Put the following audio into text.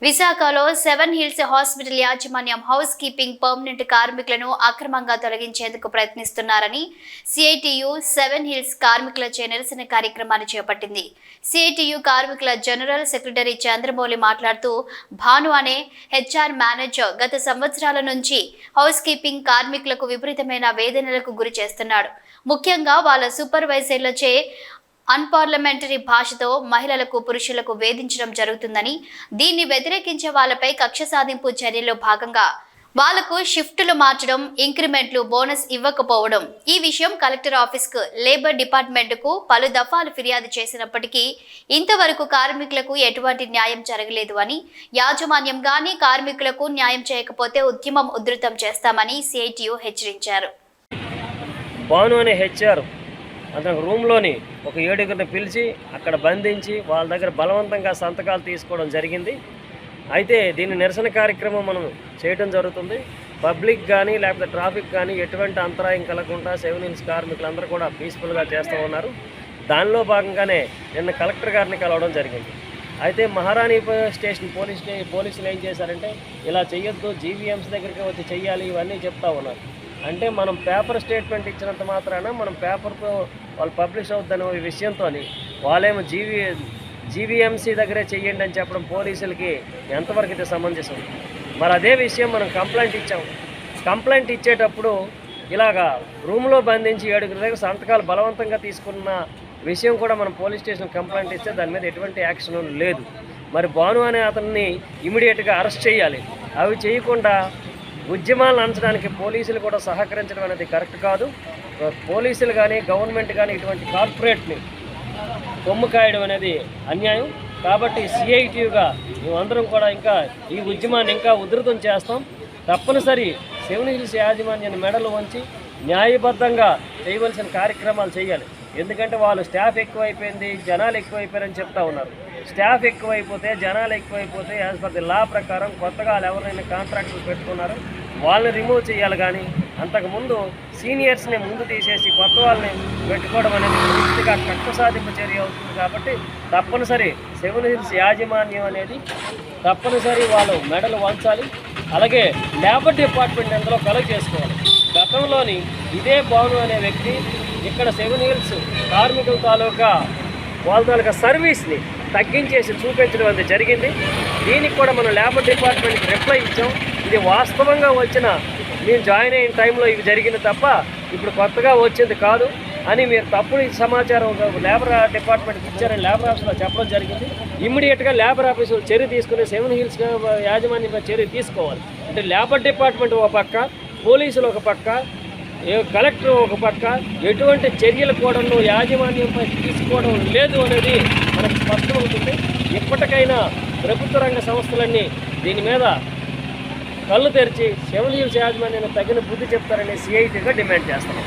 విశాఖలో 7 hills hospital యాజమాన్యం house keeping permanent కార్మికులను అక్రమంగా తొలగించేందుకు ప్రయత్నిస్తున్నారని సిఐటియు 7 హిల్స్ కార్మికులచే నిరసన కార్యక్రమాన్ని చేపట్టింది. సిఐటియు కార్మికుల జనరల్ సెక్రటరీ చంద్రమౌళి మాట్లాడుతూ, భాను అనే హెచ్ఆర్ మేనేజర్ గత సంవత్సరాల నుంచి హౌస్ కీపింగ్ కార్మికులకు విపరీతమైన వేదనలకు గురి చేస్తున్నాడు. ముఖ్యంగా వాళ్ళ సూపర్వైజర్లచే అన్పార్లమెంటరీ భాషతో మహిళలకు పురుషులకు వేధించడం జరుగుతుందని, దీన్ని వ్యతిరేకించే వాళ్ళపై కక్ష సాధింపు చర్యల్లో భాగంగా వాళ్లకు షిఫ్టులు మార్చడం, ఇంక్రిమెంట్లు, బోనస్ ఇవ్వకపోవడం, ఈ విషయం కలెక్టర్ ఆఫీస్కు, లేబర్ డిపార్ట్మెంట్కు పలు దఫాలు ఫిర్యాదు చేసినప్పటికీ ఇంతవరకు కార్మికులకు ఎటువంటి న్యాయం జరగలేదు అని, యాజమాన్యం గానీ కార్మికులకు న్యాయం చేయకపోతే ఉద్యమం ఉధృతం చేస్తామని సిఐటియు హెచ్చరించారు. అతను రూమ్లోని ఒక 7గురిని పిలిచి అక్కడ బంధించి వాళ్ళ దగ్గర బలవంతంగా సంతకాలు తీసుకోవడం జరిగింది. అయితే దీన్ని నిరసన కార్యక్రమం మనం చేయడం జరుగుతుంది. పబ్లిక్ కానీ లేకపోతే ట్రాఫిక్ కానీ ఎటువంటి అంతరాయం కలగకుండా 7 హిల్స్ కార్మికులందరూ కూడా పీస్ఫుల్గా చేస్తూ ఉన్నారు. దానిలో భాగంగానే నిన్న కలెక్టర్ గారిని కలవడం జరిగింది. అయితే మహారాణి స్టేషన్ పోలీసులు ఏం చేశారంటే, ఇలా చేయొద్దు, జీవీఎంసీ దగ్గరికి వచ్చి చెయ్యాలి, ఇవన్నీ చెప్తా ఉన్నారు. అంటే మనం పేపర్ స్టేట్మెంట్ ఇచ్చినంత మాత్రాన మనం పేపర్తో వాళ్ళు పబ్లిష్ అవుద్దనే విషయంతో వాళ్ళేమో జీవీఎంసీ దగ్గరే చెయ్యండి అని చెప్పడం పోలీసులకి ఎంతవరకు అయితే సమంజసం? మరి అదే విషయం మనం కంప్లైంట్ ఇచ్చేటప్పుడు ఇలాగా రూమ్లో బంధించి 7గురి దగ్గర సంతకాలు బలవంతంగా తీసుకున్న విషయం కూడా మనం పోలీస్ స్టేషన్ కంప్లైంట్ ఇస్తే దాని మీద ఎటువంటి యాక్షన్ లేదు. మరి భాను అనే అతన్ని ఇమీడియట్గా అరెస్ట్ చేయాలి. అవి చేయకుండా ఉద్యమాలను అంచడానికి పోలీసులు కూడా సహకరించడం అనేది కరెక్ట్ కాదు. పోలీసులు కానీ గవర్నమెంట్ కానీ ఇటువంటి కార్పొరేట్ని కొమ్ము కాయడం అనేది అన్యాయం. కాబట్టి సిఐటియుగా మేమందరం కూడా ఇంకా ఈ ఉద్యమాన్ని ఇంకా ఉధృతం చేస్తాం. తప్పనిసరి 7 హిల్స్ యాజమాన్యాన్ని మెడలు వంచి న్యాయబద్ధంగా చేయవలసిన కార్యక్రమాలు చేయాలి. ఎందుకంటే వాళ్ళు స్టాఫ్ ఎక్కువైపోయింది, జనాలు ఎక్కువైపోయారని చెప్తా ఉన్నారు. స్టాఫ్ ఎక్కువైపోతే, జనాలు ఎక్కువైపోతే యాజ్ పర్ ది లా ప్రకారం కొత్తగా ఎవరైనా కాంట్రాక్టులు పెట్టుకున్నారో వాళ్ళని రిమూవ్ చేయాలి. కానీ అంతకుముందు సీనియర్స్ని ముందు తీసేసి కొత్త వాళ్ళని పెట్టుకోవడం అనేది పూర్తిగా కక్ష సాధింపు చర్య అవుతుంది. కాబట్టి తప్పనిసరి 7 హిల్స్ యాజమాన్యం అనేది తప్పనిసరి వాళ్ళు మెడలు వంచాలి. అలాగే లేబర్ డిపార్ట్మెంట్ అందులో కలెక్ట్ చేసుకోవాలి. గతంలోని ఇదే భాను అనే వ్యక్తి ఇక్కడ 7 హిల్స్ కార్మికుల తాలూకా సర్వీస్ని తగ్గించేసి చూపించడం అనేది జరిగింది. దీనికి కూడా మనం లేబర్ డిపార్ట్మెంట్కి రిప్లై ఇచ్చాం. ఇది వాస్తవంగా వచ్చిన మేము జాయిన్ అయిన టైంలో ఇవి జరిగింది తప్ప ఇప్పుడు కొత్తగా వచ్చింది కాదు అని మీరు తప్పుడు సమాచారం లేబర్ డిపార్ట్మెంట్కి ఇచ్చారని లేబర్ ఆఫీస్లో చెప్పడం జరిగింది. ఇమ్మీడియట్గా లేబర్ ఆఫీసులు చర్య తీసుకుని 7 హిల్స్ యాజమాన్యంగా చర్య తీసుకోవాలి. అంటే లేబర్ డిపార్ట్మెంట్ ఒక పక్క, పోలీసులు ఒక పక్క, కలెక్టర్ ఒక పక్క ఎటువంటి చర్యలు కూడా యాజమాన్యంపై తీసుకోవడం లేదు అనేది మనకు స్పష్టమవుతుంది. ఇప్పటికైనా ప్రభుత్వ రంగ సంస్థలన్నీ దీని మీద కళ్ళు తెరిచి 7 హిల్స్ యాజమాన్యాన్ని తగిన బుద్ధి చెప్తారని సిఐటిగా డిమాండ్ చేస్తున్నాం.